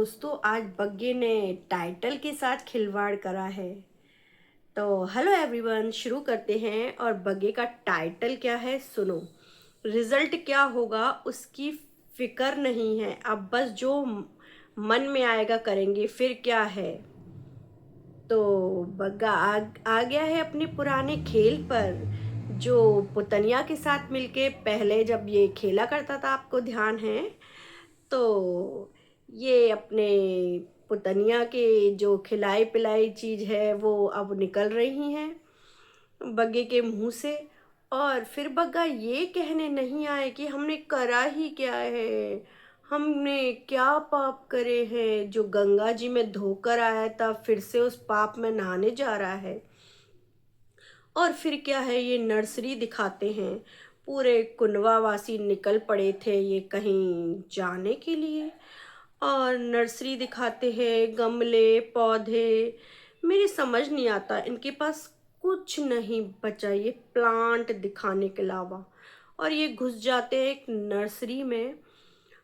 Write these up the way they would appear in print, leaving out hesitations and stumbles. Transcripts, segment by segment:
दोस्तों, आज बग्गे ने टाइटल के साथ खिलवाड़ करा है। तो हेलो एवरीवन, शुरू करते हैं। और बग्गे का टाइटल क्या है सुनो। रिजल्ट क्या होगा उसकी फिक्र नहीं है, अब बस जो मन में आएगा करेंगे, फिर क्या है। तो बग्गा आ गया है अपने पुराने खेल पर, जो पुतनिया के साथ मिलके पहले जब ये खेला करता था, आपको ध्यान है। तो ये अपने पुतनिया के जो खिलाई पिलाई चीज़ है वो अब निकल रही हैं बग्गे के मुंह से। और फिर बग्गा ये कहने नहीं आए कि हमने करा ही क्या है, हमने क्या पाप करे हैं जो गंगा जी में धोकर आया था, फिर से उस पाप में नहाने जा रहा है। और फिर क्या है, ये नर्सरी दिखाते हैं। पूरे कुनवा वासी निकल पड़े थे ये कहीं जाने के लिए। और नर्सरी दिखाते हैं, गमले पौधे। मेरी समझ नहीं आता, इनके पास कुछ नहीं बचा ये प्लांट दिखाने के अलावा। और ये घुस जाते हैं एक नर्सरी में,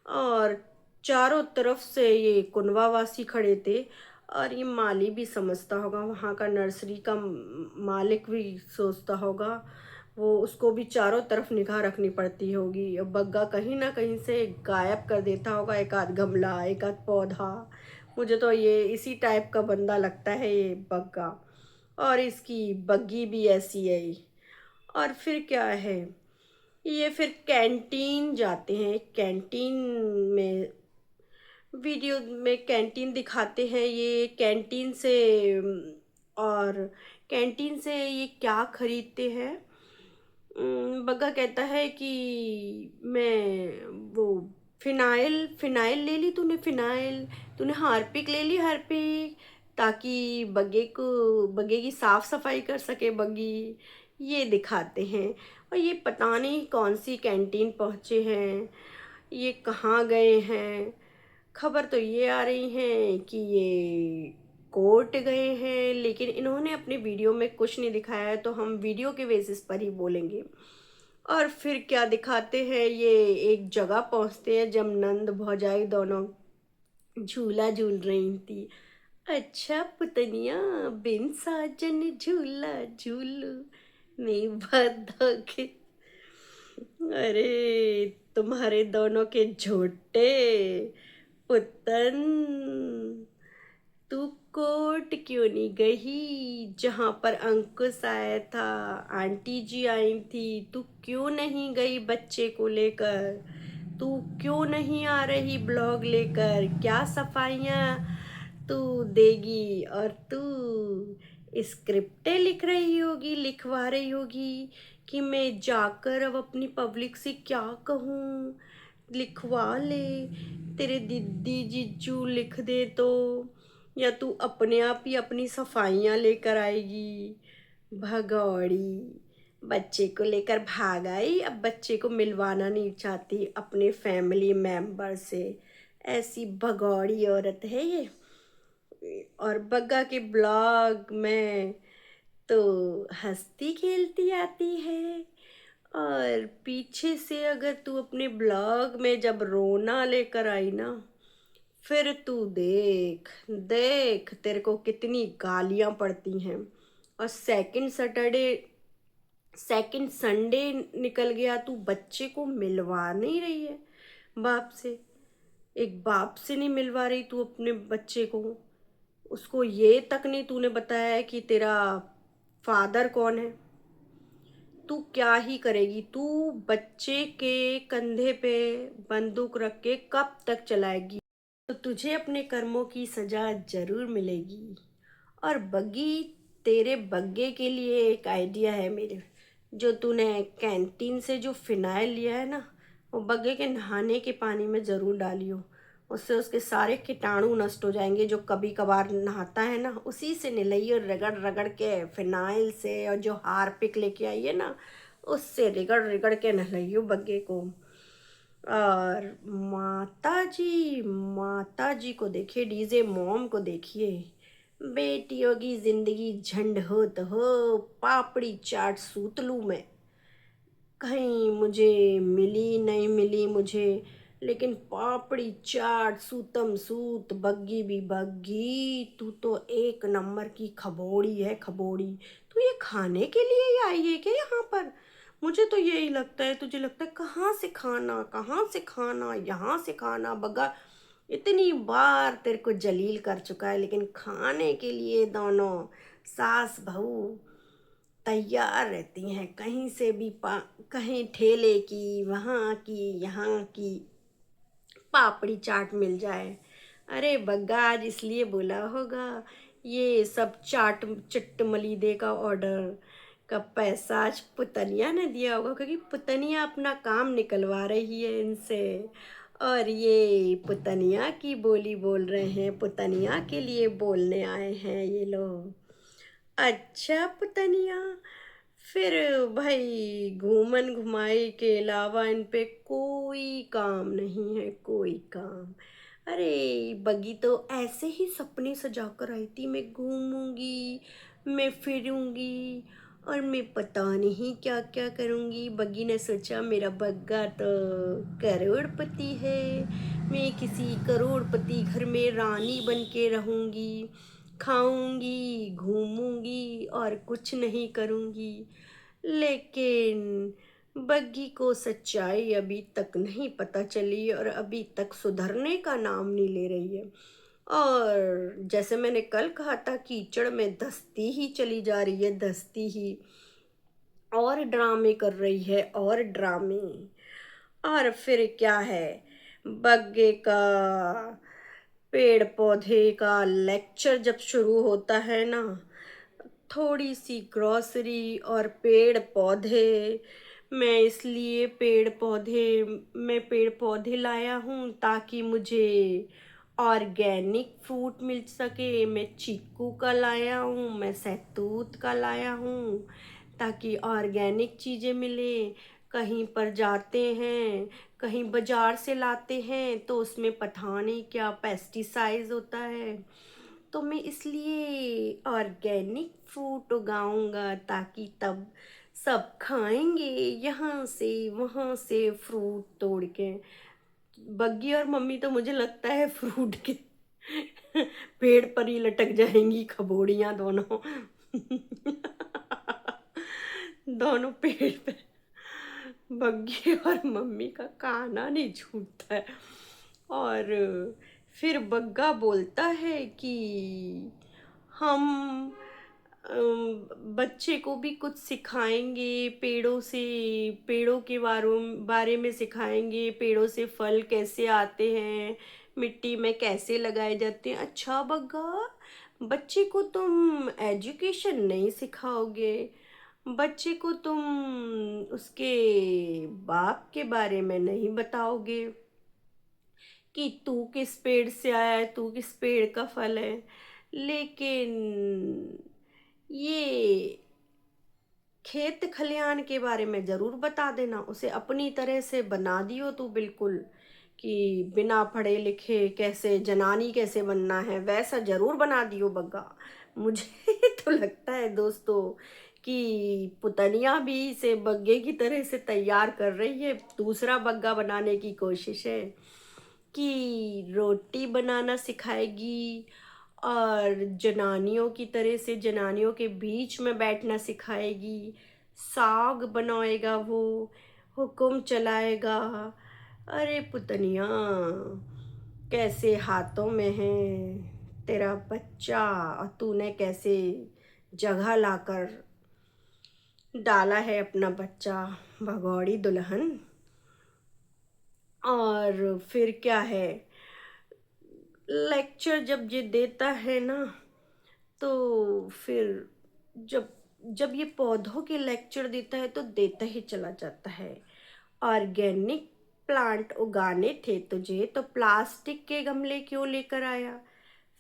और चारों तरफ से ये कुनवावासी खड़े थे। और ये माली भी समझता होगा, वहाँ का नर्सरी का मालिक भी सोचता होगा, वो उसको भी चारों तरफ निगाह रखनी पड़ती होगी। और बग्गा कहीं ना कहीं से गायब कर देता होगा एक आध गमला, एक आध पौधा। मुझे तो ये इसी टाइप का बंदा लगता है ये बग्गा। और इसकी बग्गी भी ऐसी है ही। और फिर क्या है, ये फिर कैंटीन जाते हैं। कैंटीन में वीडियो में कैंटीन दिखाते हैं, ये कैंटीन से और कैंटीन से ये क्या खरीदते हैं। बग्गा कहता है कि मैं वो फिनाइल फिनाइल ले ली तूने, फिनाइल तूने हार्पिक ले ली, हार्पिक, ताकि बग्गे की साफ सफाई कर सके बग्गी। ये दिखाते हैं। और ये पता नहीं कौन सी कैंटीन पहुँचे हैं, ये कहाँ गए हैं। खबर तो ये आ रही है कि ये कोर्ट गए हैं, लेकिन इन्होंने अपने वीडियो में कुछ नहीं दिखाया है, तो हम वीडियो के बेसिस पर ही बोलेंगे। और फिर क्या दिखाते हैं, ये एक जगह पहुंचते हैं जब नंद भौजाई दोनों झूला झूल रही थी। अच्छा पुतनिया, बिन साजन झूला झूलू, मैं बधा के। अरे तुम्हारे दोनों के झोटे पुतन, तू कोर्ट क्यों नहीं गई जहाँ पर अंकुश आया था, आंटी जी आई थी। तू क्यों नहीं गई बच्चे को लेकर, तू क्यों नहीं आ रही ब्लॉग लेकर, क्या सफाइयाँ तू देगी। और तू स्क्रिप्टें लिख रही होगी, लिखवा रही होगी कि मैं जाकर अब अपनी पब्लिक से क्या कहूँ, लिखवा ले, तेरे दीदी जीजू लिख दे तो, या तू अपने आप ही अपनी सफाइयाँ लेकर आएगी। भगौड़ी बच्चे को लेकर भाग आई, अब बच्चे को मिलवाना नहीं चाहती अपने फैमिली मेंबर से। ऐसी भगौड़ी औरत है ये। और बग्गा के ब्लॉग में तो हंसती खेलती आती है। और पीछे से अगर तू अपने ब्लॉग में जब रोना लेकर आई ना, फिर तू देख देख तेरे को कितनी गालियां पड़ती हैं। और सेकंड संडे निकल गया, तू बच्चे को मिलवा नहीं रही है बाप से। एक बाप से नहीं मिलवा रही तू अपने बच्चे को। उसको ये तक नहीं तूने बताया है कि तेरा फादर कौन है। तू क्या ही करेगी, तू बच्चे के कंधे पे बंदूक रख के कब तक चलाएगी। तो तुझे अपने कर्मों की सजा जरूर मिलेगी। और बग्गी, तेरे बग्गे के लिए एक आइडिया है मेरे। जो तूने कैंटीन से जो फिनाइल लिया है ना, वो बग्गे के नहाने के पानी में ज़रूर डालियो। उससे उसके सारे कीटाणु नष्ट हो जाएंगे। जो कभी कभार नहाता है ना, उसी से नहलाइयो, रगड़ रगड़ के फिनाइल से। और जो हारपिक लेके आई है ना, उससे रिगड़ रिगड़ के नहलाइयो बग्गे को। और माता जी को देखिए, डीजे मॉम को देखिए। बेटियों की जिंदगी झंड हो तो हो, पापड़ी चाट सूतलू में। कहीं मुझे मिली नहीं मिली, मुझे लेकिन पापड़ी चाट सूतम सूत बग्गी भी बग्गी, तू तो एक नंबर की खबोड़ी है खबोड़ी। तू ये खाने के लिए ही आई है क्या यहाँ पर? मुझे तो यही लगता है, तुझे लगता है कहाँ से खाना, कहाँ से खाना, यहाँ से खाना। बगा इतनी बार तेरे को जलील कर चुका है, लेकिन खाने के लिए दोनों सास बहू तैयार रहती हैं। कहीं से भी कहीं ठेले की, वहाँ की, यहाँ की पापड़ी चाट मिल जाए। अरे बग्गा आज इसलिए बोला होगा, ये सब चाट चिट्ट मलीदे का ऑर्डर का पैसा आज पुतनिया ने दिया होगा, क्योंकि पुतनिया अपना काम निकलवा रही है इनसे। और ये पुतनिया की बोली बोल रहे हैं, पुतनिया के लिए बोलने आए हैं ये लोग। अच्छा पुतनिया, फिर भाई घूमन घुमाई के अलावा इन पे कोई काम नहीं है, कोई काम। अरे बगी तो ऐसे ही सपने सजाकर आई थी, मैं घूमूंगी, मैं फिरूंगी और मैं पता नहीं क्या क्या करूंगी। बगी ने सोचा मेरा बग्गा तो करोड़पति है, मैं किसी करोड़पति घर में रानी बन के रहूंगी, खाऊंगी घूमूंगी और कुछ नहीं करूंगी। लेकिन बग्गी को सच्चाई अभी तक नहीं पता चली और अभी तक सुधरने का नाम नहीं ले रही है। और जैसे मैंने कल कहा था, कीचड़ में धंसती ही चली जा रही है, धंसती ही, और ड्रामे कर रही है, और ड्रामे। और फिर क्या है, बग्गे का पेड़ पौधे का लेक्चर जब शुरू होता है ना, थोड़ी सी ग्रोसरी और पेड़ पौधे, मैं पेड़ पौधे लाया हूँ ताकि मुझे ऑर्गेनिक फ्रूट मिल सके। मैं चीकू का लाया हूँ, मैं सहतूत का लाया हूँ ताकि ऑर्गेनिक चीज़ें मिले। कहीं पर जाते हैं, कहीं बाजार से लाते हैं तो उसमें पता नहीं क्या पेस्टिसाइड होता है। तो मैं इसलिए ऑर्गेनिक फ्रूट उगाऊंगा ताकि तब सब खाएंगे यहाँ से वहाँ से फ्रूट तोड़ के। बग्गी और मम्मी तो मुझे लगता है फ्रूट के पेड़ पर ही लटक जाएंगी, खबोड़ियाँ दोनों दोनों पेड़ पे। बग्गी और मम्मी का काना नहीं छूटता है। और फिर बग्गा बोलता है कि हम बच्चे को भी कुछ सिखाएंगे, पेड़ों से, पेड़ों के बारे में सिखाएंगे, पेड़ों से फल कैसे आते हैं, मिट्टी में कैसे लगाए जाते हैं। अच्छा बग्गा, बच्चे को तुम एजुकेशन नहीं सिखाओगे, बच्चे को तुम उसके बाप के बारे में नहीं बताओगे कि तू किस पेड़ से आया है, तू किस पेड़ का फल है। लेकिन ये खेत खलियान के बारे में ज़रूर बता देना उसे, अपनी तरह से बना दियो तू बिल्कुल, कि बिना पढ़े लिखे कैसे जनानी कैसे बनना है वैसा ज़रूर बना दियो बग्गा। मुझे तो लगता है दोस्तों कि पुतनिया भी इसे बग्गे की तरह से तैयार कर रही है, दूसरा बग्गा बनाने की कोशिश है कि रोटी बनाना सिखाएगी और जनानियों की तरह से जनानियों के बीच में बैठना सिखाएगी, साग बनाएगा वो, हुक्म चलाएगा। अरे पुतनिया, कैसे हाथों में है तेरा बच्चा और तूने कैसे जगह लाकर डाला है अपना बच्चा, भगौड़ी दुल्हन। और फिर क्या है, लेक्चर जब ये देता है ना, तो फिर जब जब ये पौधों के लेक्चर देता है तो देता ही चला जाता है। ऑर्गेनिक प्लांट उगाने थे तुझे तो प्लास्टिक के गमले क्यों लेकर आया?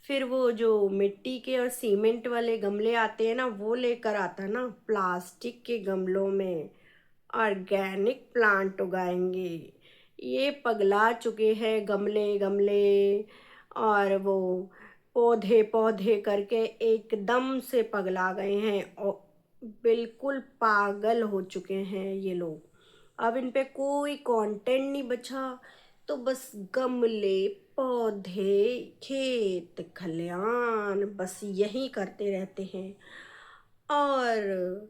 फिर वो जो मिट्टी के और सीमेंट वाले गमले आते हैं ना, वो लेकर आता ना। प्लास्टिक के गमलों में ऑर्गेनिक प्लांट उगाएंगे। ये पगला चुके हैं गमले गमले और वो पौधे पौधे करके एकदम से पगला गए हैं और बिल्कुल पागल हो चुके हैं ये लोग। अब इन पे कोई कंटेंट नहीं बचा, तो बस गमले, पौधे, खेत खलियान बस यही करते रहते हैं। और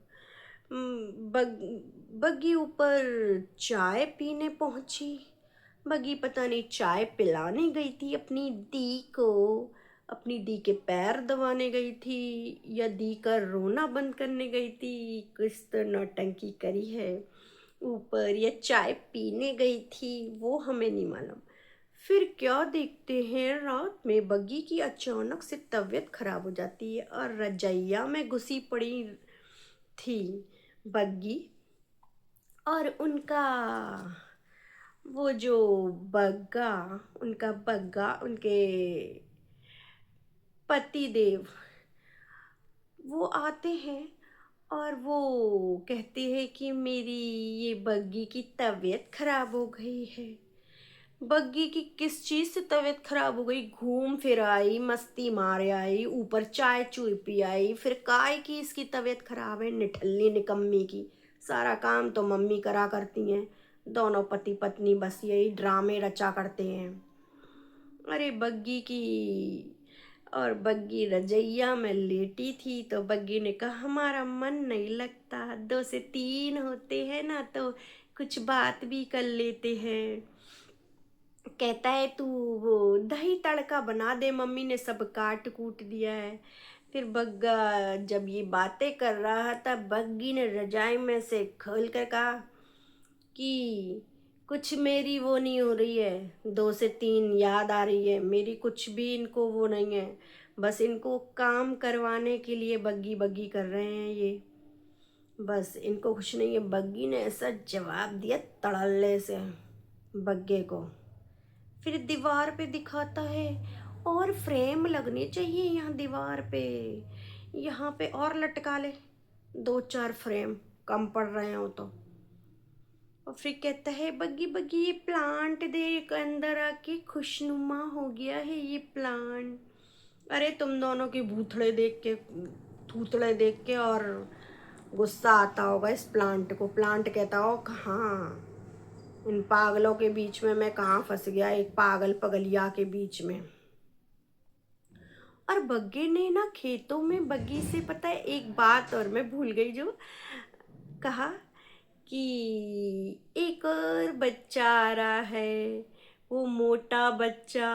बग्गी ऊपर चाय पीने पहुंची। बग्गी पता नहीं चाय पिलाने गई थी अपनी दी को, अपनी दी के पैर दबाने गई थी, या दी का रोना बंद करने गई थी। कुछ तो नौटंकी करी है ऊपर, या चाय पीने गई थी, वो हमें नहीं मालूम। फिर क्या देखते हैं, रात में बग्गी की अचानक से तबीयत खराब हो जाती है और रजैया में घुसी पड़ी थी बग्गी। और उनका वो जो बग्गा उनका बग्गा उनके पति देव वो आते हैं और वो कहते हैं कि मेरी ये बग्गी की तबीयत खराब हो गई है। बग्गी की किस चीज़ से तबीयत खराब हो गई? घूम फिर आई, मस्ती मार आई, ऊपर चाय चूर पी आई, फिर काय की इसकी तबीयत खराब है? निठल्ली निकम्मी की, सारा काम तो मम्मी करा करती हैं। दोनों पति पत्नी बस यही ड्रामे रचा करते हैं। अरे बग्गी की, और बग्गी रजैया में लेटी थी तो बग्गी ने कहा हमारा मन नहीं लगता, 2 से 3 होते हैं ना तो कुछ बात भी कर लेते हैं। कहता है तू वो दही तड़का बना दे, मम्मी ने सब काट कूट दिया है। फिर बग्गा जब ये बातें कर रहा था, बग्गी ने रजाई में से खोल कर कहा कि कुछ मेरी वो नहीं हो रही है, 2 से 3 याद आ रही है मेरी, कुछ भी इनको वो नहीं है, बस इनको काम करवाने के लिए बग्गी बग्गी कर रहे हैं ये, बस इनको कुछ नहीं है। बग्गी ने ऐसा जवाब दिया तड़ल्ले से बग्गे को। फिर दीवार पे दिखाता है और फ्रेम लगने चाहिए यहाँ दीवार पे, यहाँ पे और लटका ले, 2-4 फ्रेम कम पड़ रहे हो तो। और फिर कहता है बग्गी बग्गी ये प्लांट देख, अंदर आके खुशनुमा हो गया है ये प्लांट। अरे तुम दोनों के भूथड़े देख के, थूथड़े देख के और गुस्सा आता होगा इस प्लांट को। प्लांट कहता हो कहाँ, इन पागलों के बीच में मैं कहाँ फंस गया, एक पागल पगलिया के बीच में। और बग्गे ने ना खेतों में बग्गी से, पता है एक बात और मैं भूल गई जो कहा, कि एक और बच्चा आ रहा है, वो मोटा बच्चा।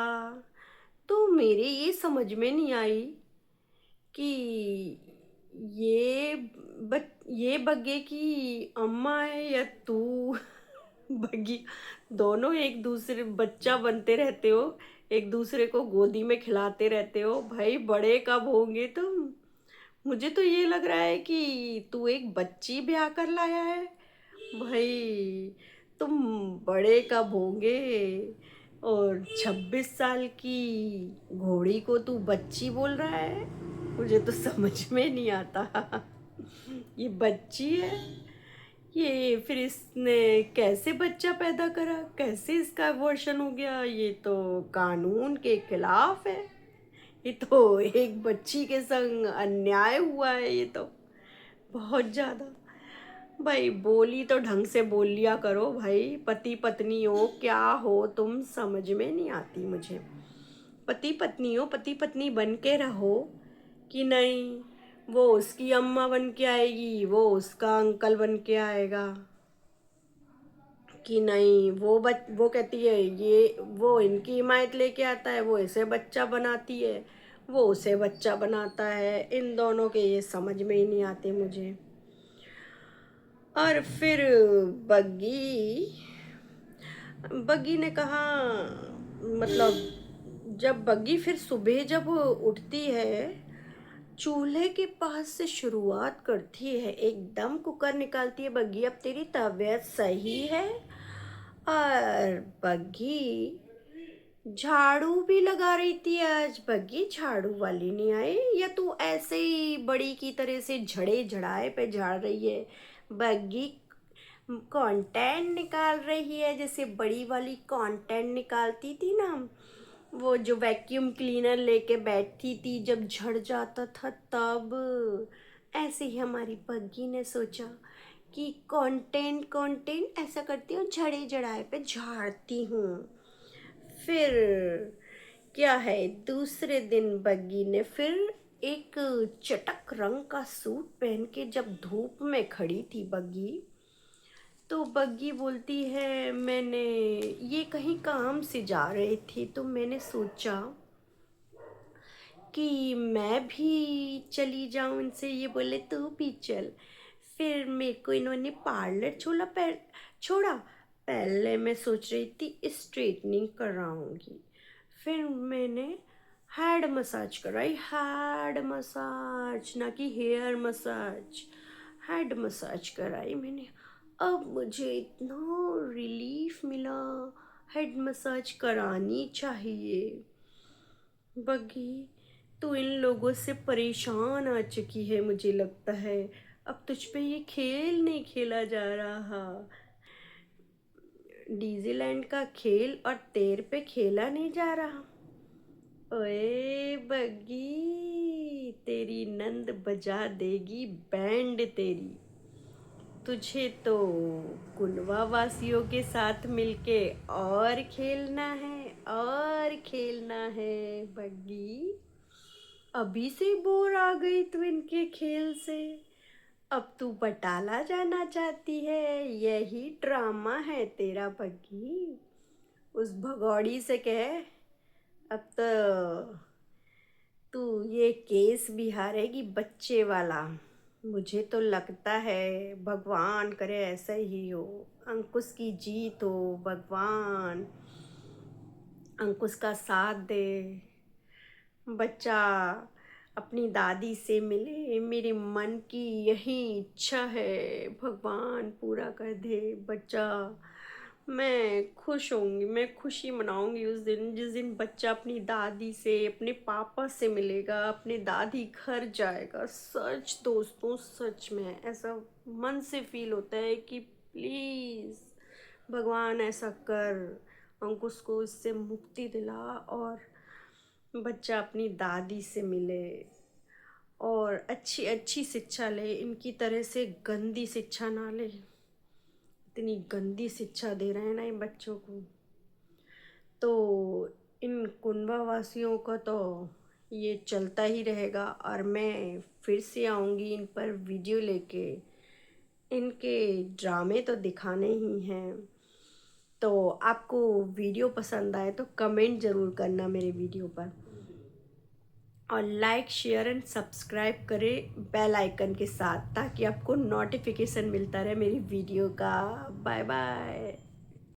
तो मेरे ये समझ में नहीं आई कि ये ये बग्गे की अम्मा है या तू बग्गी, दोनों एक दूसरे बच्चा बनते रहते हो, एक दूसरे को गोदी में खिलाते रहते हो। भाई बड़े कब होंगे तुम? मुझे तो ये लग रहा है कि तू एक बच्ची ब्याह कर लाया है। भाई तुम बड़े कब होंगे? और 26 साल की घोड़ी को तू बच्ची बोल रहा है? मुझे तो समझ में नहीं आता ये बच्ची है, ये फिर इसने कैसे बच्चा पैदा करा, कैसे इसका अबॉर्शन हो गया? ये तो कानून के खिलाफ है, ये तो एक बच्ची के संग अन्याय हुआ है, ये तो बहुत ज़्यादा। भाई बोली तो ढंग से बोल लिया करो भाई, पति पत्नी हो क्या हो तुम, समझ में नहीं आती मुझे। पति पत्नी हो, पति पत्नी बन के रहो कि नहीं वो उसकी अम्मा बन के आएगी, वो उसका अंकल बन के आएगा, कि नहीं वो कहती है ये, वो इनकी हिमायत लेके आता है, वो इसे बच्चा बनाती है, वो उसे बच्चा बनाता है। इन दोनों के ये समझ में ही नहीं आते मुझे। और फिर बग्गी बग्गी ने कहा, मतलब जब बग्गी फिर सुबह जब उठती है, चूल्हे के पास से शुरुआत करती है, एकदम कुकर निकालती है बग्गी, अब तेरी तबीयत सही है? और बग्गी झाड़ू भी लगा रही थी आज। बग्गी झाड़ू वाली नहीं आई, या तू ऐसे ही बड़ी की तरह से झड़े झड़ाए पे झाड़ रही है? बग्गी कंटेंट निकाल रही है, जैसे बड़ी वाली कंटेंट निकालती थी ना, वो जो वैक्यूम क्लीनर लेके बैठती थी जब झड़ जाता था तब। ऐसे ही हमारी बग्गी ने सोचा कि कंटेंट कंटेंट ऐसा करती हूँ, झड़े झड़ाए पे झाड़ती हूँ। फिर क्या है, दूसरे दिन बग्गी ने फिर एक चटक रंग का सूट पहन के जब धूप में खड़ी थी बग्गी, तो बग्गी बोलती है मैंने ये कहीं काम से जा रही थी तो मैंने सोचा कि मैं भी चली जाऊं इनसे। ये बोले तू भी चल। फिर मेरे को इन्होंने पार्लर छोड़ा। पहले मैं सोच रही थी स्ट्रेटनिंग कराऊंगी, फिर मैंने हेड मसाज कराई। हेड मसाज ना कि हेयर मसाज, हेड मसाज कराई मैंने। अब मुझे इतना रिलीफ मिला, हेड मसाज करानी चाहिए। बग्गी तू इन लोगों से परेशान आ चुकी है, मुझे लगता है अब तुझ पे ये खेल नहीं खेला जा रहा। डिज्नीलैंड का खेल और तेरे पे खेला नहीं जा रहा। ओए बग्गी, तेरी नंद बजा देगी बैंड तेरी। तुझे तो कुनवा वासियों के साथ मिलके और खेलना है, और खेलना है बग्गी। अभी से बोर आ गई तू इनके खेल से, अब तू बटाला जाना चाहती है। यही ड्रामा है तेरा बग्गी। उस भगौड़ी से कह अब तो तू ये केस भी हारेगी बच्चे वाला। मुझे तो लगता है भगवान करे ऐसा ही हो, अंकुश की जीत हो, भगवान अंकुश का साथ दे, बच्चा अपनी दादी से मिले। मेरे मन की यही इच्छा है, भगवान पूरा कर दे बच्चा। मैं खुश होंगी, मैं खुशी मनाऊंगी उस दिन जिस दिन बच्चा अपनी दादी से, अपने पापा से मिलेगा, अपने दादी घर जाएगा। सच दोस्तों, सच में ऐसा मन से फील होता है कि प्लीज़ भगवान ऐसा कर, अंकुश को इससे मुक्ति दिला और बच्चा अपनी दादी से मिले और अच्छी अच्छी शिक्षा ले, इनकी तरह से गंदी शिक्षा ना ले। इतनी गंदी शिक्षा दे रहे हैं ना इन बच्चों को। तो इन कुंभा वासियों का तो ये चलता ही रहेगा और मैं फिर से आऊँगी इन पर वीडियो लेके। इनके ड्रामे तो दिखाने ही हैं। तो आपको वीडियो पसंद आए तो कमेंट ज़रूर करना मेरे वीडियो पर, और लाइक शेयर एंड सब्सक्राइब करें बेल आइकन के साथ, ताकि आपको नोटिफिकेशन मिलता रहे मेरी वीडियो का। Bye bye.